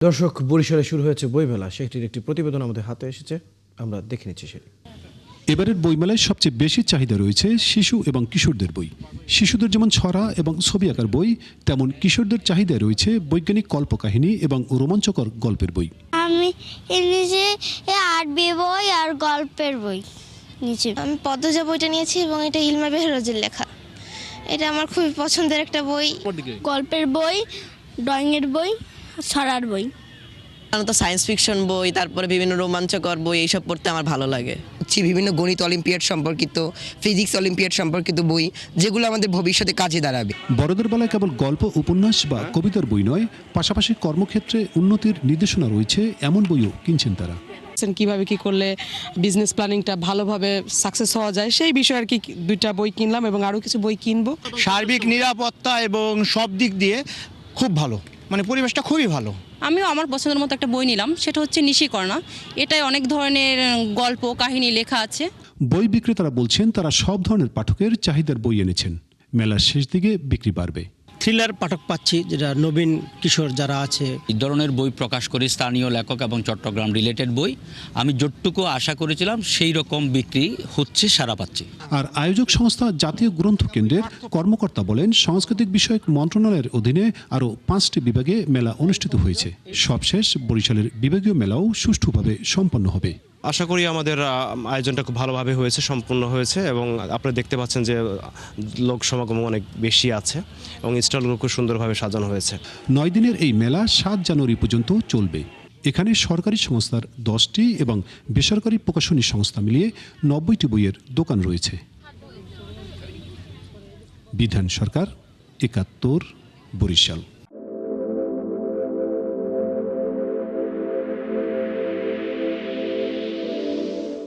দর্শক, বরিশালে শুরু হয়েছে বইমেলা, সেটির একটি প্রতিবেদন আমাদের হাতে এসেছে, আমরা দেখে নিচ্ছি সেটি। এবারের বইমেলায় সবচেয়ে বেশি চাহিদা রয়েছে শিশু এবং কিশোরদের বই। শিশুদের যেমন ছড়া এবং ছবি আঁকার বই, তেমন কিশোরদের চাহিদায় রয়েছে বৈজ্ঞানিক কল্পকাহিনী এবং রোমাঞ্চকর গল্পের বই। আমি নিচে আরবি বই আর গল্পের বই নিচে। আমি পদ্মজা বইটা নিয়েছি এবং এটা ইলমা বেহরজের লেখা। এটা আমার খুবই পছন্দের একটা বই। গল্পের বই, ড্রয়িংয়ের বই, ছড়ার বই। সাধারণত সায়েন্স ফিকশন বই, তারপরে বিভিন্ন রোমাঞ্চকর বই এইসব পড়তে আমার ভালো লাগে। বিভিন্ন গণিত অলিম্পিয়াড সম্পর্কিত, ফিজিক্স অলিম্পিয়াড সম্পর্কিত বই, যেগুলো আমাদের ভবিষ্যতে কাজে দাঁড়াবে। বড়দের বেলায় কেবল গল্প, উপন্যাস বা কবিতার বই নয়, পাশাপাশি কর্মক্ষেত্রে উন্নতির নির্দেশনা রয়েছে এমন বইও কিনছেন তারা। কিভাবে কি করলে বিজনেস প্ল্যানিংটা ভালোভাবে সাকসেস হওয়া যায় সেই বিষয়ে আর কি দুইটা বই কিনলাম এবং আরও কিছু বই কিনবো। সার্বিক নিরাপত্তা এবং সব দিক দিয়ে খুব ভালো, মানে পরিবেশটা খুবই ভালো। আমিও আমার পছন্দের মতো একটা বই নিলাম, সেটা হচ্ছে নিশিকর্ণা। এটায় অনেক ধরনের গল্প কাহিনী লেখা আছে। বই বিক্রেতারা বলছেন তারা সব ধরনের পাঠকের চাহিদার বই এনেছেন। মেলার শেষ দিকে বিক্রি বাড়বে। থ্রিলার পাঠক পাচ্ছি, যেটা নবীন কিশোর যারা আছে এই ধরনের বই প্রকাশ করে স্থানীয় লেখক এবং চট্টগ্রাম রিলেটেড বই। আমি যতটুকু আশা করেছিলাম সেই রকম বিক্রি হচ্ছে, সারা পাচ্ছি। আর আয়োজক সংস্থা জাতীয় গ্রন্থ কেন্দ্রের কর্মকর্তা বলেন, সাংস্কৃতিক বিষয়ক মন্ত্রণালয়ের অধীনে আরও 5টি বিভাগে মেলা অনুষ্ঠিত হয়েছে। সবশেষ বরিশালের বিভাগীয় মেলাও সুষ্ঠুভাবে সম্পন্ন হবে। আশা করি আমাদের আয়োজনটা খুব ভালোভাবে হয়েছে, সম্পূর্ণ হয়েছে এবং আপনারা দেখতে পাচ্ছেন যে লোক সমাগম অনেক বেশি আছে এবং স্টলগুলো খুব সুন্দরভাবে সাজানো হয়েছে। 9 দিনের এই মেলা 7 জানুয়ারি পর্যন্ত চলবে। এখানে সরকারি সংস্থার 10টি এবং বেসরকারি প্রকাশনী সংস্থা মিলিয়ে 90টি বইয়ের দোকান রয়েছে। বিধান সরকার, 71, বরিশাল।